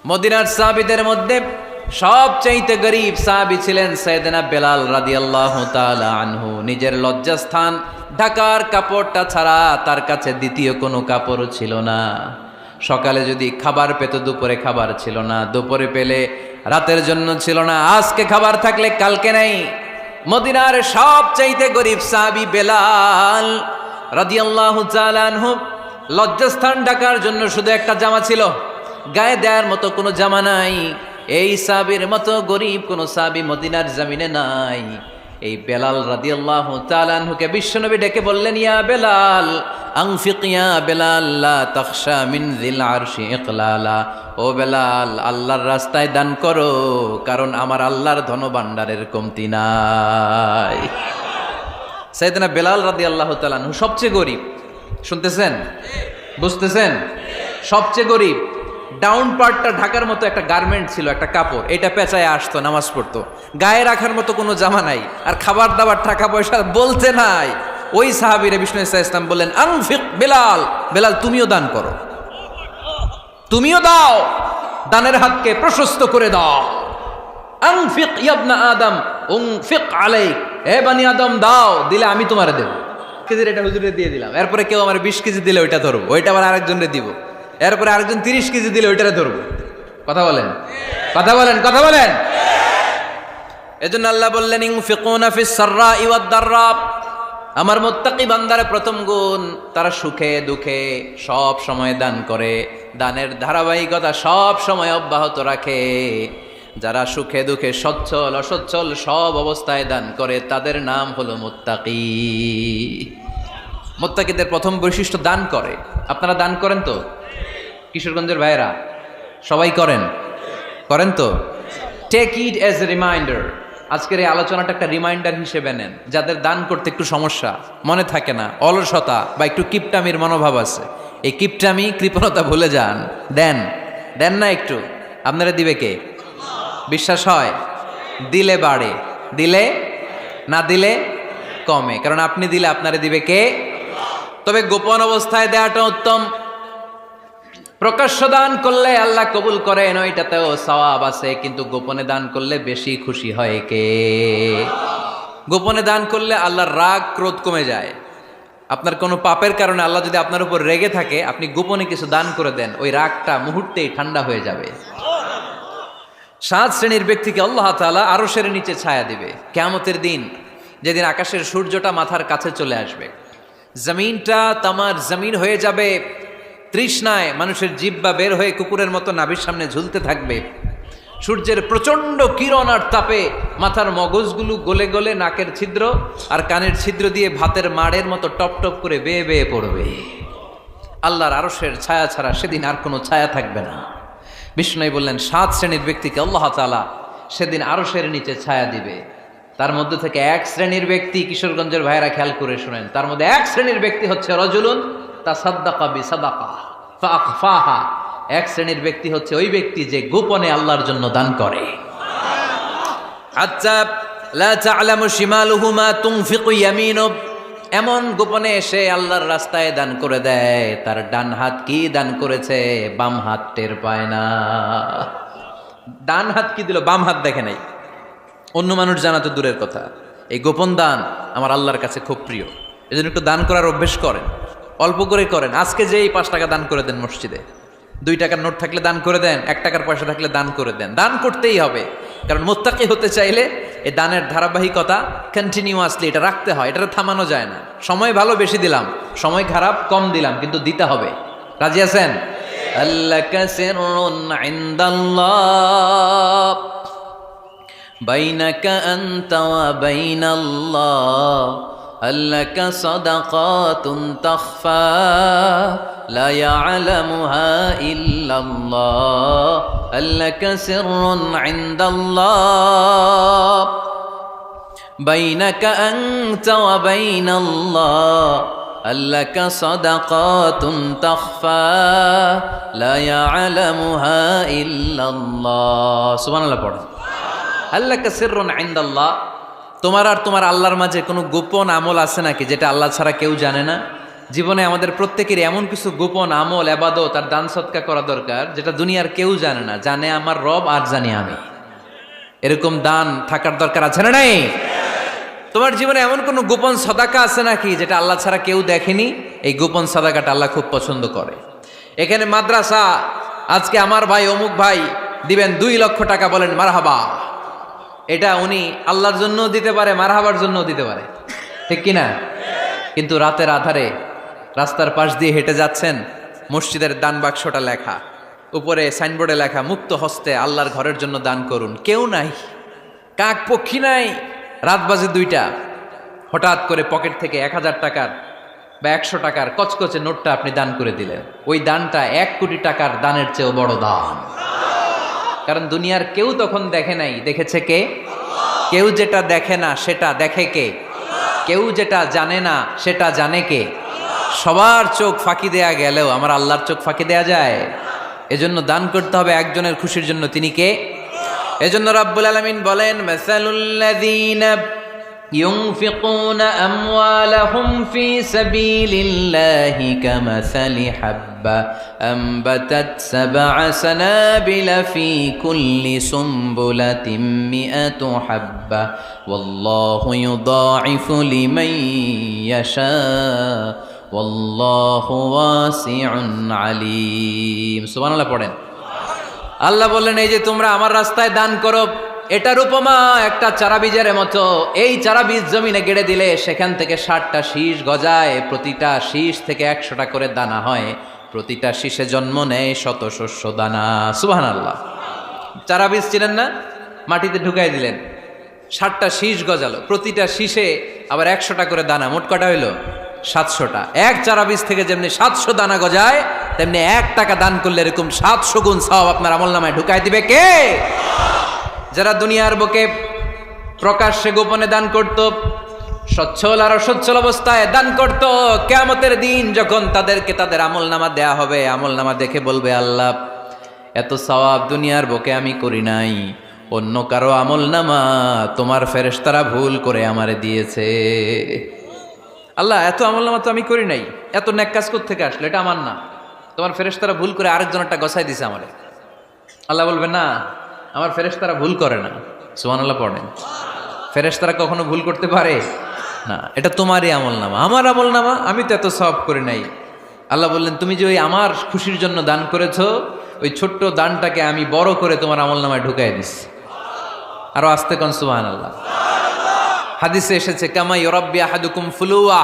মদিনার সাহাবীদের মধ্যে সবচাইতে গরীব সাহাবী ছিলেন সাইয়েদনা বেলাল রাদিয়াল্লাহু তাআলা আনহু। নিজের লজ্জাস্থান ঢাকার কাপড়টা ছাড়া তার কাছে দ্বিতীয় কোনো কাপড় ছিল না। সকালে যদি খাবার পেত, দুপুরে খাবার ছিল না, দুপুরে পেলে রাতের জন্য ছিল না, আজকে খাবার থাকলে কালকে নেই। মদিনার সবচাইতে গরীব সাহাবী বেলাল রাদিয়াল্লাহু তাআলা আনহু, লজ্জাস্থান ঢাকার জন্য শুধু একটা জামা ছিল, গায়ে দেওয়ার মতো কোনো জামা নাই। এই সাহাবীর মতো গরীব কোনো সাহাবী মদিনার জমিনে নাই। এই বেলাল রাদিয়াল্লাহু তাআলা আনহুকে বিশ্বনবী ডেকে বললেন, ইয়া বেলাল আনফিক ইয়া বেলাল লা তাখশা মিন যিল আরশি ইকলালা। ও বেলাল, আল্লাহর রাস্তায় দান করো, কারণ আমার আল্লাহর ধনভাণ্ডারের কমতি নাই। সাইয়েদনা বেলাল রাদিয়াল্লাহু তাআলা আনহু সবচেয়ে গরীব। শুনতেছেন? বুঝতেছেন? সবচেয়ে গরীব। ডাউন পার্টটা ঢাকার মতো একটা গার্মেন্ট ছিল, একটা কাপড়, এটা পেঁচায় আসতো, নামাজ পড়তো, গায়ে রাখার মতো কোনো জামা নাই, আর খাবার দাবার টাকা পয়সা বলতে নাই। ওই সাহাবীরে বিষ্ণু ইসলাম বললেন, আনফিক বেলাল, বেলাল তুমিও দান করো, তুমিও দাও, দানের হাতকে প্রশস্ত করে দাও। আনফিক ইবনা আদম উনফিক আলাইক, হে বানি আদম দাও, দিলে আমি তোমারে দেব। কেজির এটা হুজুরে দিয়ে দিলাম, এরপরে কেউ আমার 20 কেজি দিলে ওইটা ধরবো, ওইটা আবার আরেকজনরে দিব, এরপরে আরেকজন 30 কেজি দিলে ওইটারে ধরবো। কথা বলেন, কথা বলেন, কথা বলেন। এজন্য আল্লাহ বললেন, ইনফিকুনা ফিস সাররাই ওয়াদ দাররা। আমার মুত্তাকি বান্দার প্রথম গুণ, তারা সুখে দুঃখে সব সময় দান করে, দানের ধারাবাহিকতা সব সময় অব্যাহত রাখে। যারা সুখে দুঃখে সচ্ছল অসচ্ছল সব অবস্থায় দান করে, তাদের নাম হলো মুত্তাকি। মুত্তাকিদের প্রথম বৈশিষ্ট্য দান করে। আপনারা দান করেন তো? কিশোরগঞ্জের ভাইয়েরা সবাই করেন? করেন তো? Take it as a reminder. আজকের এই আলোচনাটা একটা রিমাইন্ডার হিসেবে নেন। যাদের দান করতে একটু সমস্যা, মনে থাকে না, অলসতা বা একটু কিপটামির মনোভাব আছে, এই কিপটামি কৃপণতা ভুলে যান, দেন। দেন না একটু, আপনারা দিবে কে? বিশ্বাস হয়? দিলে বাড়ে, দিলে না দিলে কমে, কারণ আপনি দিলে আপনারে দিবে কে? তবে গোপন অবস্থায় দেওয়াটা উত্তম। প্রকাশ্য দান করলে আল্লাহ কবুল করেন, ওইটাতেও সওয়াব আছে, কিন্তু গোপনে দান করলে বেশি খুশি হয় কে? গোপনে দান করলে আল্লাহর রাগ ক্রোধ কমে যায়। আপনার কোনো পাপের কারণে আল্লাহ যদি আপনার উপর রেগে থাকে, আপনি গোপনে কিছু দান করে দেন, ওই রাগটা মুহূর্তেই ঠান্ডা হয়ে যাবে। 7 শ্রেণীর ব্যক্তিকে আল্লাহ তাআলা আরশের নিচে ছায়া দিবে কিয়ামতের দিন, যেদিন আকাশের সূর্যটা মাথার কাছে চলে আসবে, জমিনটা তামার জমিন হয়ে যাবে, তৃষ্ণায় মানুষের জিহ্বা বের হয়ে কুকুরের মতো নাভির সামনে ঝুলতে থাকবে। সূর্যের প্রচন্ড কিরণ আর তাপে মাথার মগজগুলো গলে গলে নাকের ছিদ্র আর কানের ছিদ্র দিয়ে ভাতের মাড়ের মতো টপ টপ করে বেয়ে বেয়ে পড়বে। আল্লাহর আরশের ছায়া ছাড়া সেদিন আর কোনো ছায়া থাকবে না। বিষ্ণু বললেন, 7 শ্রেণীর ব্যক্তিকে আল্লাহ তাআলা সেদিন আরশের নিচে ছায়া দিবে। তার মধ্যে থেকে 1 শ্রেণীর ব্যক্তি, কিশোরগঞ্জের ভাইরা খেয়াল করে শুনেন, তার মধ্যে 1 শ্রেণীর ব্যক্তি হচ্ছে রজুলুন তাসাদ্দাকা বিসাদাকা ফাআখফাহা। 1 শ্রেণীর ব্যক্তি হচ্ছে ওই ব্যক্তি যে গোপনে আল্লাহর জন্য দান করে। আচ্ছা, লা তা'লামু শিমালুহু মা তুনফিকু ইয়ামিনু, এমন গোপনে এসে আল্লাহর রাস্তায় দান করে দেয়, তার ডান হাত কি দান করেছে বাম হাত টের পায় না। ডান হাত কি দিল, বাম হাত দেখে নাই। অন্য মানুষ জানা তো দূরের কথা, এই গোপন দান আমার আল্লাহর কাছে খুব প্রিয়। এজন্য একটু দান করার অভ্যেস করেন, অল্প করে করেন। আজকে যে এই 5 টাকা দান করে দেন মসজিদে, 2 টাকার নোট থাকলে দান করে দেন, 1 টাকার পয়সা থাকলে দান করে দেন। দান করতেই হবে, কারণ মুত্তাকি হতে চাইলে এই দানের ধারাবাহিকতা কন্টিনিউয়াসলি এটা রাখতে হয়, এটা থামানো যায় না। সময় ভালো বেশি দিলাম, সময় খারাপ কম দিলাম, কিন্তু দিতে হবে। রাজি আছেন? আল্লাকা সিররুন ইনদাল্লাহ বাইনাকা আনতা ওয়া বাইনাল্লাহ, আল্লাকা সাদাকাতুন তাখফা লা ইয়ালামুহা ইল্লাল্লাহ, আল্লাকা সিররুন ইনদাল্লাহ বাইনাকা আনতা ওয়া বাইনাল্লাহ, আল্লাকা সাদাকাতুন তাখফা লা ইয়ালামুহা ইল্লাল্লাহ। সুবহানাল্লাহ পড়েন। আল্লাকা সিররুন ইনদাল্লাহ, তোমার আর তোমার আল্লাহর মাঝে কোনো গোপন আমল আছে নাকি যেটা আল্লাহ ছাড়া কেউ জানে না? জীবনে আমাদের প্রত্যেকেরই এমন কিছু গোপন আমল ইবাদত আর দান সৎকা করা দরকার যেটা দুনিয়ার কেউ জানে না, জানে আমার রব আর জানি আমি। এরকম দান থাকার দরকার আছে না নাই? তোমার জীবনে এমন কোনো গোপন সদাকা আছে নাকি যেটা আল্লাহ ছাড়া কেউ দেখেনি? এই গোপন সদাকাটা আল্লাহ খুব পছন্দ করে। এখানে মাদ্রাসা, আজকে আমার ভাই অমুক ভাই দিবেন 2 লক্ষ টাকা, বলেন মারহাবা। এটা উনি আল্লাহর জন্য দিতে পারে, মারহাবার জন্য দিতে পারে, ঠিক কিনা? কিন্তু রাতের আধারে রাস্তার পাশ দিয়ে হেঁটে যাচ্ছেন, মসজিদের দান বাক্সটা লেখা, উপরে সাইনবোর্ডে লেখা মুক্ত হস্তে আল্লাহর ঘরের জন্য দান করুন। কেউ নাই, কাক পক্ষী নাই, রাত বাজে 2টা, হঠাৎ করে পকেট থেকে 1000 টাকার বা 100 টাকার কচকচে নোটটা আপনি দান করে দিলেন। ওই দানটা 1 কোটি টাকার দানের চেয়েও বড় দান। কারণ দুনিয়ার কেউ তখন দেখে নাই, দেখেছে কে? কেউ যেটা দেখে না সেটা দেখে কে? কেউ যেটা জানে না সেটা জানে কে? সবার চোখ ফাঁকি দেয়া গেলেও আমার আল্লাহর চোখ ফাঁকি দেয়া যায়? এজন্য দান করতে হবে একজনের খুশির জন্য। তিনি কে? এজন্য রাব্বুল আলামিন বলেন, মাসালুল্লাযীনা ينفقون أموالهم في سبيل الله كمثل حبة أنبتت 7 سنابل في كل سنبلة 100 حبة والله يضاعف لمن يشاء والله واسع عليم। সুবহানাল্লাহ পড়েন। আল্লাহ বললেন, এই যে তোমরা আমার রাস্তায় দান করো, এটার উপমা একটা চারা বীজের মতো। এই চারা বীজ জমিনে গেড়ে দিলে সেখান থেকে 60টা শীষ গজায়, প্রতিটা শীষ থেকে 100টা করে দানা হয়, প্রতিটা শীষে জন্ম নেয় শত শস্য দানা। সুবহানাল্লাহ। চারা বীজ ছিলেন না, মাটিতে ঢুকাই দিলেন, 60টা শীষ গজালো, প্রতিটা শীষে আবার 100টা করে দানা, মোট কটা হইলো? 700টা। এক চারা বীজ থেকে যেমনি 700 দানা গজায়, তেমনি 1 টাকা দান করলে এরকম 700 গুণ সওয়াব আপনার আমলনামায় ঢুকাই দিবে কে? যারা দুনিয়ার বুকে প্রকাশ্যে গোপনে দান করত, সচ্ছল আর অসচ্ছল অবস্থায় দান করত, কিয়ামতের দিন যখন তাদেরকে তাদের আমলনামা দেয়া হবে, আমলনামা দেখে বলবে, আল্লাহ এত সওয়াব দুনিয়ার বুকে আমি করি নাই, অন্য কারো আমলনামা তোমার ফেরেশতারা ভুল করে আমারে দিয়েছে। আল্লাহ এত আমলনামা তো আমি করি নাই, এত নেক কাজ কোত্থেকে আসলো? এটা আমার না, তোমার ফেরেশতারা ভুল করে আরেকজনেরটা গছাই দিছে আমারে। আল্লাহ বলবে, না, আমার ফেরেশতারা ভুল করে না। সুবহানাল্লাহ পড়েন। ফেরেশতারা কখনো ভুল করতে পারে না, এটা তোমারই আমলনামা, আমার আমলনামা, আমি তো এত সওয়াব করি নাই। আল্লাহ বললেন, তুমি যে ওই আমার খুশির জন্য দান করেছো, ওই ছোট্ট দানটাকে আমি বড় করে তোমার আমলনামায় ঢুকাই দিছি। আরো আস্তে কোন সুবহানাল্লাহ। হাদিসে এসেছে, কামা ইউরাব্বি আহাদুকুম ফুলুয়া,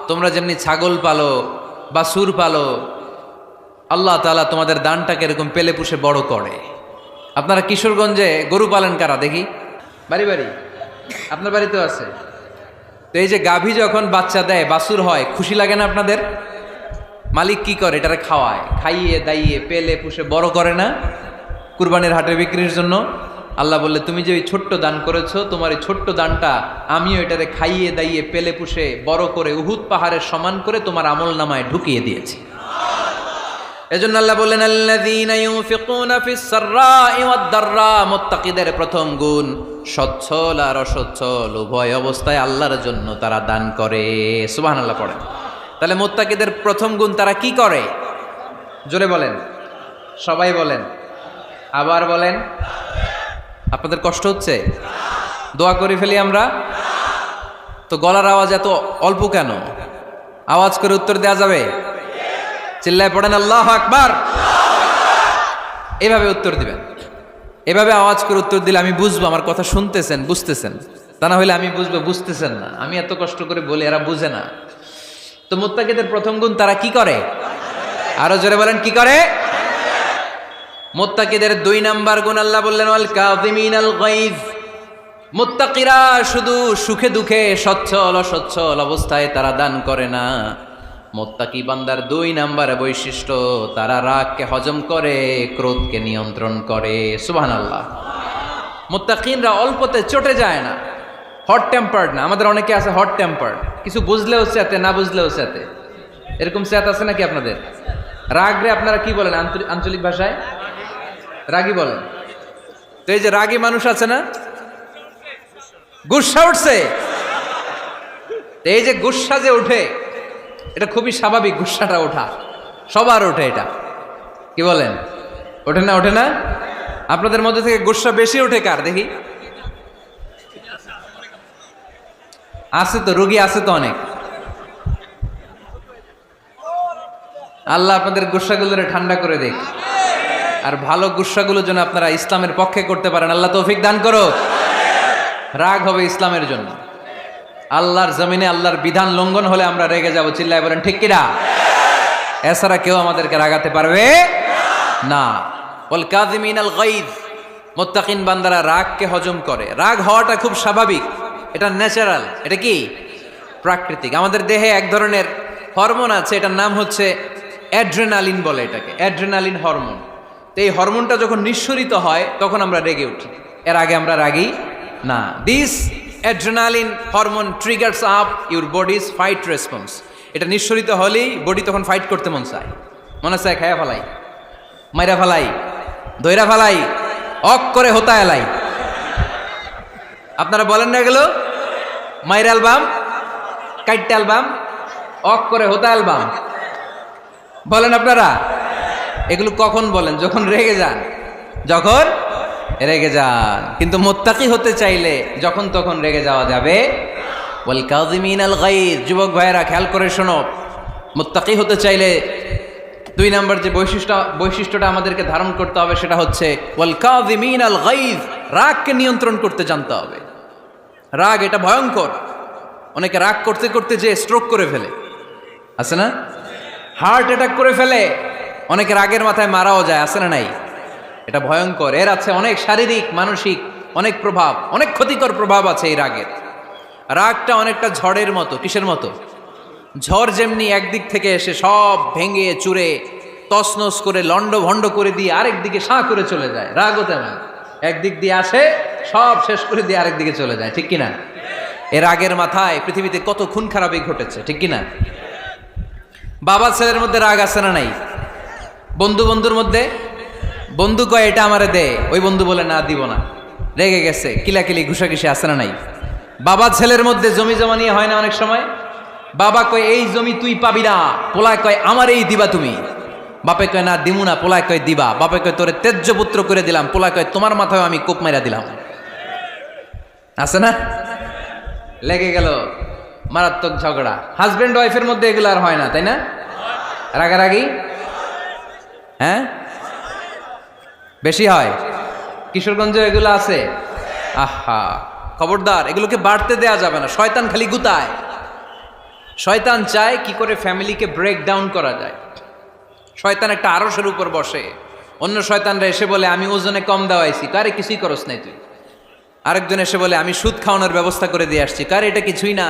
তোমরা যেমনি ছাগল পালো বা সুর পালো, আল্লাহ তাআলা তোমাদের দানটাকে এরকম পেলে পুষে বড় করে। আপনারা কিশোরগঞ্জে গরু পালেন কারা দেখি? বাড়ি বাড়ি, আপনার বাড়িতেও আছে। তো এই যে গাভী যখন বাচ্চা দেয়, বাছুর হয়, খুশি লাগে না আপনাদের? মালিক কি করে? এটারে খাওয়ায়, খাইয়ে দাইয়ে পেলে পুষে বড় করে না? কুরবানির হাটে বিক্রির জন্য। আল্লাহ বললে, তুমি যে ওই ছোট্ট দান করেছো, তোমার এই ছোট্ট দানটা আমিও এটারে খাইয়ে দাইয়ে পেলে পুষে বড় করে উহুদ পাহাড়ের সমান করে তোমার আমলনামায় ঢুকিয়ে দিয়েছি। এজন্য আল্লাহ বললেন, আল্লাযীনা ইউনফিকুনা ফিস সাররাই ওয়াদ দাররা, মুত্তাকিদের প্রথম গুণ সচ্ছল আর অসচ্ছল উভয় অবস্থায় আল্লাহর জন্য তারা দান করে। সুবহানাল্লাহ পড়েন। তাহলে মুত্তাকিদের প্রথম গুণ, তারা কি করে? জোরে বলেন, সবাই বলেন, আবার বলেন। আপনাদের কষ্ট হচ্ছে? দোয়া করে ফেলি আমরা তো। গলার আওয়াজ এত অল্প কেন? আওয়াজ করে উত্তর দেওয়া যাবে? চিল্লায় পড়েন আল্লাহু আকবার। এভাবে উত্তর দিবেন, এভাবে আওয়াজ করে উত্তর দিলে আমি বুঝবো আমার কথা শুনতেছেন, বুঝতেছেন। তা না হলে আমি বুঝবো বুঝতেছেন না, আমি এত কষ্ট করে বলি এরা বুঝে না। তো মুত্তাকিদের প্রথম গুণ, তারা কি করে? আরো জোরে বলেন, কি করে? মুত্তাকিদের 2 নাম্বার গুণ আল্লাহ বললেন, ওয়াল কাযিমিনাল গায়জ। মুত্তাকিরা শুধু সুখে দুঃখে সচ্ছল অসচ্ছল অবস্থায় তারা দান করে না। মুত্তাকি বান্দার 2 নাম্বার বৈশিষ্ট্য, তারা রাগকে হজম করে, ক্রোধকে নিয়ন্ত্রণ করে। সুবহানাল্লাহ। মুত্তাকিনরা অল্পতে চটে যায় না, হট টেম্পার্ড না। আমাদের অনেকে আছে হট টেম্পার্ড, কিছু বুঝলেও সাথে, না বুঝলেও সাথে। এরকম স্যাত আছে নাকি আপনাদের? রাগরে আপনারা কি বলেন আঞ্চলিক ভাষায়? রাগী বলেন। তো এই যে রাগী মানুষ আছে না, গুসা উঠছে, এই যে গুসা যে উঠে, এটা খুবই স্বাভাবিক, গুসাটা ওঠা, সবার ওঠে এটা। কি বলেন, ওঠে না? ওঠে না? আপনাদের মধ্যে থেকে গুসা বেশি ওঠে কার দেখি? আছে তো, রোগী আছে তো অনেক। আল্লাহ আপনাদের গুসাগুলোরে ঠান্ডা করে দেখ, আর ভালো গুসাগুলো যেন আপনারা ইসলামের পক্ষে করতে পারেন। আল্লাহ তৌফিক দান করো। রাগ হবে ইসলামের জন্য। আল্লাহর জমিনে আল্লাহর বিধান লঙ্ঘন হলে আমরা রেগে যাব। চিল্লায় বলেন ঠিক কিনা? এছাড়া কেউ আমাদেরকে রাগাতে পারবে না। ওয়াল কাযিমিনাল গায়জ, মুত্তাকিন বান্দারা রাগকে হজম করে। রাগ হওয়াটা খুব স্বাভাবিক, এটা ন্যাচারাল, এটা কি প্রাকৃতিক। আমাদের দেহে এক ধরনের হরমোন আছে, এটার নাম হচ্ছে অ্যাড্রেনালিন বলে এটাকে, অ্যাড্রেনালিন হরমোন। তো এই হরমোনটা যখন নিঃসরিত হয় তখন আমরা রেগে উঠি, এর আগে আমরা রাগি না। This adrenaline hormone triggers up your bodies fight response. এটা নিঃসরিত হলেই বডি তখন ফাইট করতে মন চায়, মনে চায় খায়া ফেলাই, মাইরা ফেলাই, দইরা ফেলাই, অক করে হোতা এলাই। আপনারা বলেন না এগুলো? মাইরা অ্যালবাম, কাইটটা অ্যালবাম, অক করে হোতা অ্যালবাম বলেন আপনারা? এগুলো কখন বলেন? যখন রেগে যান, যখন রেগে যান। কিন্তু মুত্তাকি হতে চাইলে যখন তখন রেগে যাওয়া যাবে। ওয়াল কাযিমিনাল গায়জ, যুবক ভাইয়েরা খেয়াল করে শোনো, মুত্তাকি হতে চাইলে 2 নম্বর যে বৈশিষ্ট্যটা আমাদেরকে ধারণ করতে হবে সেটা হচ্ছে ওয়াল কাযিমিনাল গায়জ, রাগকে নিয়ন্ত্রণ করতে জানতে হবে। রাগ এটা ভয়ঙ্কর। অনেকে রাগ করতে করতে যে স্ট্রোক করে ফেলে, আছে না? হার্ট অ্যাটাক করে ফেলে। অনেকে রাগের মাথায় মারাও যায়, আছে না নাই? এটা ভয়ঙ্কর। এর আছে অনেক শারীরিক, মানসিক অনেক প্রভাব, অনেক ক্ষতিকর প্রভাব আছে এই রাগের। রাগটা অনেকটা ঝড়ের মতো। কিসের মতো? ঝড় যেমনি একদিক থেকে এসে সব ভেঙে চুরে তছনছ করে লন্ড ভন্ড করে দিয়ে আরেক দিকে সাঁ করে চলে যায়, রাগও তেমন একদিক দিয়ে আসে সব শেষ করে দিয়ে আরেক দিকে চলে যায়, ঠিক কিনা? এর রাগের মাথায় পৃথিবীতে কত খুন খারাপি ঘটেছে, ঠিক কিনা? বাবা ছেলের মধ্যে রাগ আছে না নাই? বন্ধু বন্ধুর মধ্যে, বন্ধু কয় এটা আমারে দে, ওই বন্ধু বলে না দিব না, রেগে গেছে, কিলাকিলি ঘুষাঘুষি আছে না নাই? বাবা ছেলের মধ্যে জমি জমা নিয়ে হয় না অনেক সময়? বাবা কয় এই জমি তুই পাবি না, পোলায় কয় আমার এই দিবা তুমি। বাপে কয় না দিমু না, পোলায় কয় দিবা। বাপে কয় তোরে তেজ্য পুত্র করে দিলাম, পোলায় কয় তোমার মাথায় আমি কোপ মাইরা দিলাম। আছে না? লেগে গেল, মারাত্মক ঝগড়া। হাজবেন্ড ওয়াইফের মধ্যে এগুলো আর হয় না, তাই না? রাগারাগি হ্যাঁ বেশি হয়। কিশোরগঞ্জে এগুলো আছে। আহা, খবরদার, এগুলোকে বাড়তে দেয়া যাবে না। শয়তান খালি গুতায়। শয়তান চায় কি করে ফ্যামিলিকে ব্রেক ডাউন করা যায়। শয়তান একটা আরশের উপর বসে, অন্য শয়তানরা এসে বলে আমি ওজনে কম দেওয়াইছি, কারে কিছুই করস নাই তুই। আরেকজন এসে বলে আমি সুদ খাওয়ানোর ব্যবস্থা করে দিয়ে আসছি, কারে এটা কিছুই না।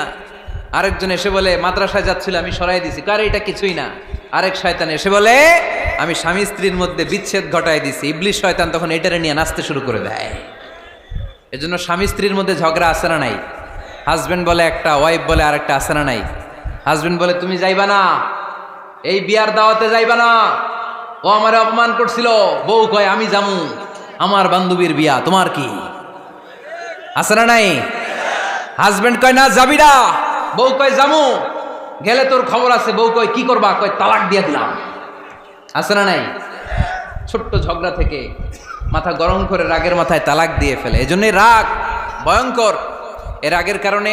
আরেকজন এসে বলে মাদ্রাসায় যাচ্ছিল আমি সরাই দিছি, কারে এটা কিছুই না। আরেক শয়তান এসে বলে আমি স্বামী স্ত্রীর মধ্যে বিচ্ছেদ ঘটাই দিছি। ইবলিশ শয়তান তখন এটারে নিয়ে নাচতে শুরু করে দেয়। এজন্য স্বামী স্ত্রীর মধ্যে ঝগড়া আছে না নাই? হাজবেন্ড বলে একটা, ওয়াইফ বলে আরেকটা, আছে না নাই? হাজবেন্ড বলে তুমি যাইবা না, এই বিয়ার দাওয়াতে যাইবা না, ও আমারে অপমান করছিল। বউ কয় আমি যামু, আমার বান্ধবীর বিয়া, তোমার কি? আছে না নাই? হাজবেন্ড কয় না যাবি না, বউ কয় যামু, গেলে তোর খবর আছে। বউ কয় কি করবা? কয় তালাক দিয়ে দিলাম। আছে না নাই? ছোট্ট ঝগড়া থেকে মাথা গরম করে রাগের মাথায় তালাক দিয়ে ফেলে। এজন্য রাগ ভয়ঙ্কর। এর রাগের কারণে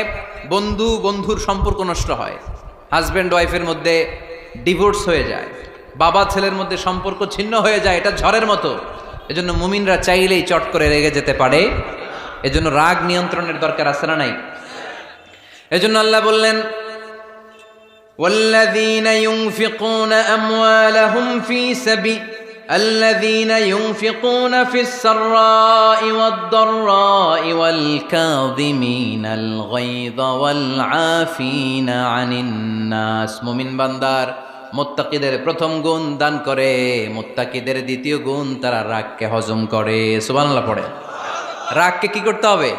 বন্ধু বন্ধুর সম্পর্ক নষ্ট হয়, হাজব্যান্ড ওয়াইফের মধ্যে ডিভোর্স হয়ে যায়, বাবা ছেলের মধ্যে সম্পর্ক ছিন্ন হয়ে যায়। এটা ঝড়ের মতো। এজন্য মুমিনরা চাইলেই চট করে রেগে যেতে পারে। এজন্য রাগ নিয়ন্ত্রণের দরকার আছে না নাই? এজন্য আল্লাহ বললেন والذين ينفقون أموالهم في سبيل الذين ينفقون في السراء والضراء والكاظمين الغيظ والعافين عن الناس। মুমিন বান্দার মুত্তাকিদের প্রথম গুণ দান করে, মুত্তাকিদের দ্বিতীয় গুণ তারা রাগকে হজম করে। সুবহানাল্লাহ পড়ে। রাগকে কি করতে হবে?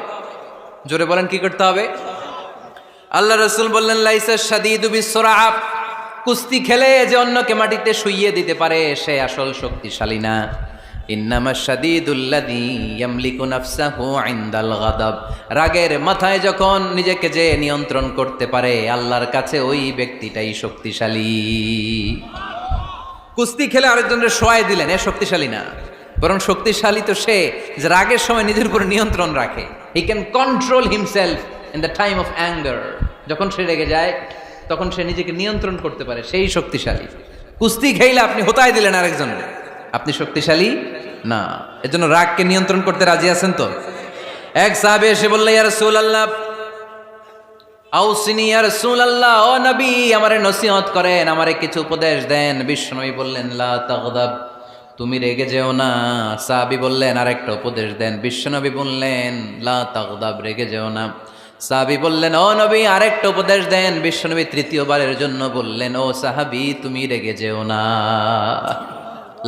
জোরে বলেন কি করতে হবে? আল্লাহ রাসূল বললেন লাইসা শাদীদু বিসসুরআ, কুস্তি খেলে যে অন্যকে মাটিতে শুইয়ে দিতে পারে সে আসল শক্তিশালী না। ইন্নামা শাদীদুল্লাযী ইয়ামলিকু নাফসাহু ইনদাল গাদাব। রাগের মাথায় যখন নিজেকে যে নিয়ন্ত্রণ করতে পারে, আল্লাহর কাছে ওই ব্যক্তিটাই শক্তিশালী। কুস্তি খেলে আরেকজনের শোয়াই দিলেন, এ শক্তিশালী না, বরং শক্তিশালী তো সে যে রাগের সময় নিজের উপর নিয়ন্ত্রণ রাখে। He can control himself in the time of anger. যখন সে রেগে যায় তখন সে নিজেকে নিয়ন্ত্রণ করতে পারে, সেই শক্তিশালী। কুস্তি খেলে আপনি হোতায় দিলেন আরেকজনের, আপনি শক্তিশালী না। এজন্য রাগকে নিয়ন্ত্রণ করতে রাজি আছেন তো? এক সাহাবী এসে বললেন, ইয়া রাসূলুল্লাহ, আউসিনি ইয়া রাসূলুল্লাহ, ও নবী আমারে নসিহত করেন, আমারে কিছু উপদেশ দেন। বিশ্বনবী বললেন, লা তাগদাব, তুমি রেগে যেও না। সাহাবী বললেন, আরেকটা উপদেশ দেন। বিশ্বনবী বললেন, লা তাগদাব, রেগে যেও না। সাহাবী বললেন, ও নবী আরেকটা উপদেশ দেন। বিশ্বনবী তৃতীয়বারের জন্য বললেন, ও সাহাবী তুমি রেগে যেও না,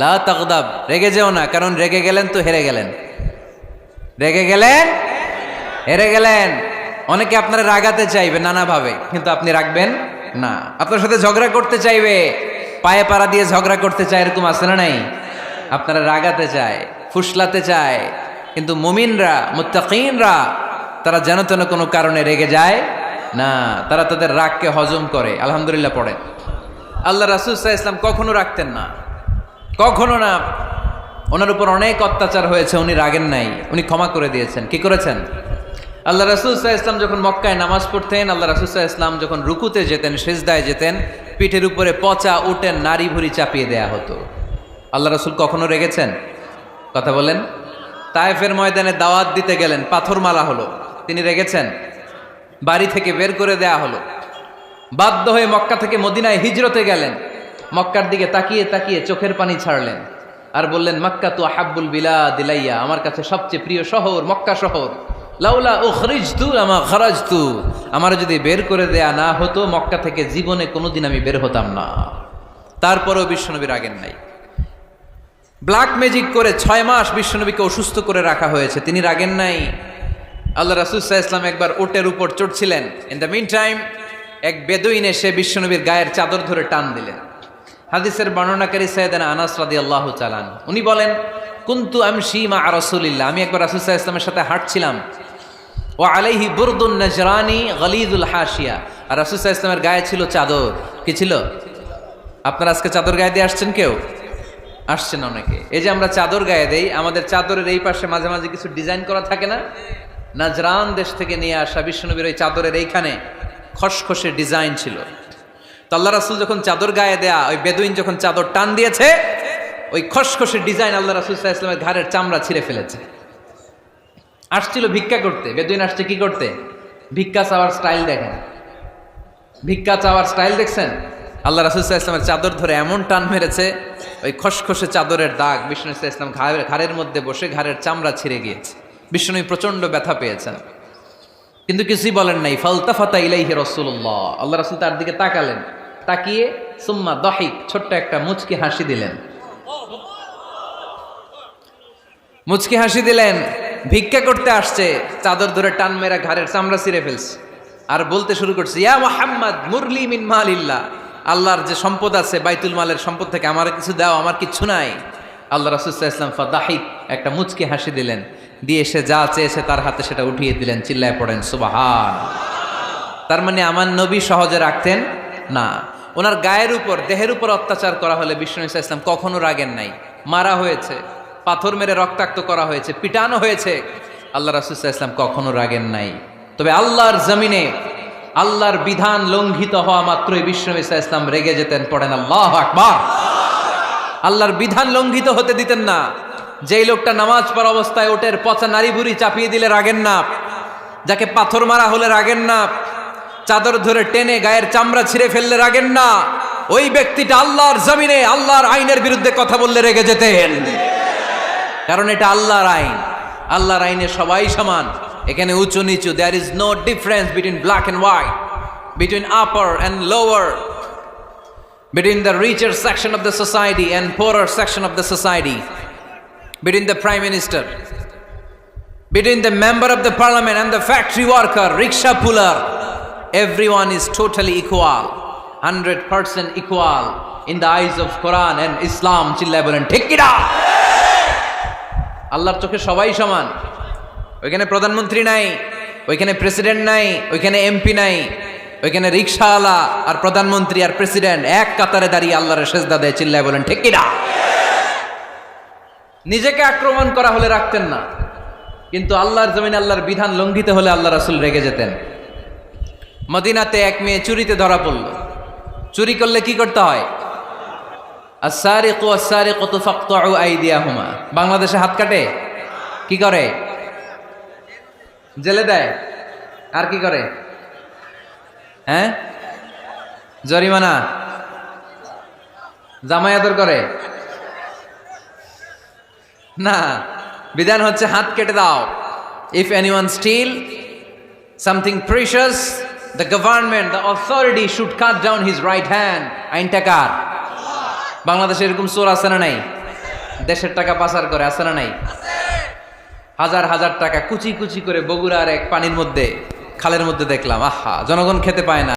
লা তাগদাব, রেগে যেও না। কারণ রেগে গেলেন তো হেরে গেলেন, রেগে গেলেন হেরে গেলেন। অনেকে আপনারা রাগাতে চাইবে নানাভাবে, কিন্তু আপনি রাখবেন না। আপনার সাথে ঝগড়া করতে চাইবে, পায়ে পাড়া দিয়ে ঝগড়া করতে চায়, এরকম আছে না নাই? আপনারা রাগাতে চায়, ফুসলাতে চায়, কিন্তু মুমিনরা, মুত্তাকিনরা, তারা যেন তেন কোনো কারণে রেগে যায় না। তারা তাদের রাগকে হজম করে। আলহামদুলিল্লাহ পড়েন। আল্লাহ রাসূল সাল্লাল্লাহু আলাইহি ওয়াসাল্লাম কখনো রাখতেন না, কখনো না। ওনার উপর অনেক অত্যাচার হয়েছে, উনি রাগেন নাই, উনি ক্ষমা করে দিয়েছেন। কি করেছেন? আল্লাহ রাসূল সাল্লাল্লাহু আলাইহি ওয়াসাল্লাম যখন মক্কায় নামাজ পড়তেন, আল্লাহ রাসূল সাল্লাল্লাহু আলাইহি ওয়াসাল্লাম যখন রুকুতে যেতেন, সিজদায় যেতেন, পিঠের উপরে পচা উটের নাড়ি ভুঁড়ি চাপিয়ে দেয়া হতো। আল্লাহ রাসূল কখনো রেগেছেন? কথা বলেন। তায়েফের ময়দানে দাওয়াত দিতে গেলেন, পাথর মারা হলো, তিনি রেগেছেন? বাড়ি থেকে বের করে দেয়া হলো, বাধ্য হয়ে মক্কা থেকে মদিনায় হিজরতে গেলেন। মক্কার দিকে তাকিয়ে তাকিয়ে চোখের পানি ছাড়লেন আর বললেন, মক্কা তু আহাব্বুল বিলাদ ইলাইয়া, আমার কাছে সবচেয়ে প্রিয় শহর মক্কা শহর। লাউলা উখরিজতু লামা খারাজতু, আমার যদি বের করে দেয়া না হতো মক্কা থেকে জীবনে কোনোদিন আমি বের হতাম না। তারপরেও বিশ্বনবী রাগেন নাই। ব্ল্যাক ম্যাজিক করে 6 মাস বিশ্বনবীকে অসুস্থ করে রাখা হয়েছে, তিনি রাগেন নাই। আল্লাহ রাসূল সাল্লাল্লাহু আলাইহি ওয়াসাল্লাম একবার উটের উপর চড়ছিলেন। ইন দ্য মিন টাইম এক বেদুইন এসে বিশ্বনবীর গায়ের চাদর ধরে টান দিলেন। হাদিসের বর্ণনাকারী সাইয়েদনা আনাস রাদিয়াল্লাহু তাআলা উনি বলেন, কুনতু আমশি মা রাসূলিল্লাহ, আমি একবার রাসূল সাল্লাল্লাহু আলাইহি ওয়াসাল্লামের সাথে হাঁটছিলাম। ওয়া আলাইহি বুরদুন নাজরানি গলিযুল হাশিয়া, আর রাসূল সাল্লাল্লাহু আলাইহি ওয়াসাল্লামের গায়ে ছিল চাদর। কি ছিল? আপনারা আজকে চাদর গায়ে দিয়ে আসছেন? কেউ আসছেন? অনেকে। এই যে আমরা চাদর গায়ে দেই, আমাদের চাদরের এই পাশে মাঝে মাঝে কিছু ডিজাইন করা থাকে না? নাজরান দেশ থেকে নিয়ে আসা বিশ্বনবীর ওই চাদরের এইখানে খসখসে ডিজাইন ছিল। তো আল্লাহ রাসূল যখন চাদর গায়ে দেয়া, ওই বেদুইন যখন চাদর টান দিয়েছে, ওই খসখসে ডিজাইন আল্লাহ রাসূল সাল্লাল্লাহু আলাইহি ওয়াসাল্লামের ঘাড়ের চামড়া ছিঁড়ে ফেলেছে। আসছিল ভিক্ষা করতে, বেদুইন আসছে কি করতে? ভিক্ষা চাওয়ার স্টাইল দেখেন, ভিক্ষা চাওয়ার স্টাইল দেখছেন? আল্লাহ রাসূল সাল্লাল্লাহু আলাইহি ওয়াসাল্লামের চাদর ধরে এমন টান মেরেছে, ওই খসখসে চাদরের দাগ বিষ্ণু সাল্লাল্লাহু আলাইহি ওয়াসাল্লাম ঘাড়ের মধ্যে বসে ঘাড়ের চামড়া ছিঁড়ে গিয়েছে। বিষ্ণু প্রচন্ড ব্যথা পেয়েছেন, কিন্তু কিছুই বলেন নাই। ফালতাফাতা ইলাইহি রাসূলুল্লাহ, আল্লাহ রাসূল তার দিকে তাকালেন, তাকিয়ে সুম্মা দাহিক, ছোট্ট একটা মুচকি হাসি দিলেন। মুচকি হাসি দিলেন। ভিক্ষা করতে আসছে, চাদর ধরে টান মেরা ঘাড়ের চামড়া ছিঁড়ে ফেলছে, আর বলতে শুরু করছে, ইয়া মুহাম্মদ মুরলি মিন মালিল্লাহ, আল্লাহর যে সম্পদ আছে বাইতুল মালের সম্পদ থেকে আমার কিছু দাও, আমার কিচ্ছু নাই। আল্লাহ রাসূল সাল্লাল্লাহু আলাইহি ওয়াসাল্লাম ফাদাহিক, একটা মুচকি হাসি দিলেন, দিয়ে সে যা চেয়েছে তার হাতে সেটা উঠিয়ে দিলেন। চিল্লায় পড়েন সুবহান। তার মানে আমার নবী সহজে রাখতেন না। ওনার গায়ের উপর, দেহের উপর অত্যাচার করা হলে বিষ্ণু সাল্লাল্লাহু আলাইহি ওয়াসাল্লাম কখনো রাগেন নাই। মারা হয়েছে, পাথর মেরে রক্তাক্ত করা হয়েছে, পিটানো হয়েছে, আল্লাহ রাসূল সাল্লাল্লাহু আলাইহি ওয়াসাল্লাম কখনো রাগেন নাই। তবে আল্লাহর জমিনে আল্লাহর বিধান লঙ্ঘিত হওয়া মাত্রই বিষ্ণু সাল্লাল্লাহু আলাইহি ওয়াসাল্লাম রেগে যেতেন। পড়েন আল্লাহু আকবার। আল্লাহর বিধান লঙ্ঘিত হতে দিতেন না। যেই লোকটা নামাজ পড়া অবস্থায় ওটের পচা নাড়ি ভুঁড়ি চাপিয়ে দিলে রাগেন না, যাকে পাথর মারা হলে রাগেন না, চাদর ধরে টেনে গায়ের চামড়া ছিঁড়ে ফেললে রাগেন না, ওই ব্যক্তিটা আল্লাহর জমিনে আল্লাহর আইনের বিরুদ্ধে কথা বললে রেগে যেতেন। কারণ এটা আল্লাহর আইন, আল্লাহর আইনে সবাই সমান। এখানে উঁচু নিচু, there is no difference between black and white, between upper and lower, between the richer section of the society and poorer section of the society, between the prime minister, between the member of the parliament and the factory worker, rickshaw puller, everyone is totally equal, 100% equal in the eyes of Quran and Islam. Chillay bolen ঠিক কি না? আল্লাহর চোখে সবাই সমান। ওইখানে প্রধানমন্ত্রী নাই, ওইখানে প্রেসিডেন্ট নাই, ওইখানে এমপি নাই, ওইখানে রিকশাওয়ালা আর প্রধানমন্ত্রী আর প্রেসিডেন্ট এক কাতারে দাঁড়িয়ে আল্লাহর সেজদা দেয়। চিল্লায় বলেন ঠিক কিনা? নিজেকে আক্রমণ করা হলে রাখতেন না, কিন্তু আল্লাহর জমিনে আল্লাহর বিধান লঙ্ঘিত হলে আল্লাহ রাসূল রেগে যেতেন। মদিনাতে এক মেয়ে চুরিতে ধরা পড়ল। চুরি করলে কি করতে হয়? আস-সারিকু আস-সারিকাতু ফাকতাউ আইদিয়াহুমা। বাংলাদেশে হাত কাটে, কি করে? জেলে দেয়। আর কি করে? হ্যাঁ, জরিমানা, জামাই আদর করে না। বিধান হচ্ছে হাত কেটে দাও। If anyone steal something precious, the government, the authority should cut down his right hand. আইনটা কার? বাংলাদেশে এরকম চোর আছে না নাই? দেশের টাকা পাচার করে, আছে না নাই? হাজার হাজার টাকা কুচি কুচি করে বগুড়ার এক পানির মধ্যে, খালের মধ্যে দেখলাম। আহা, জনগণ খেতে পায় না।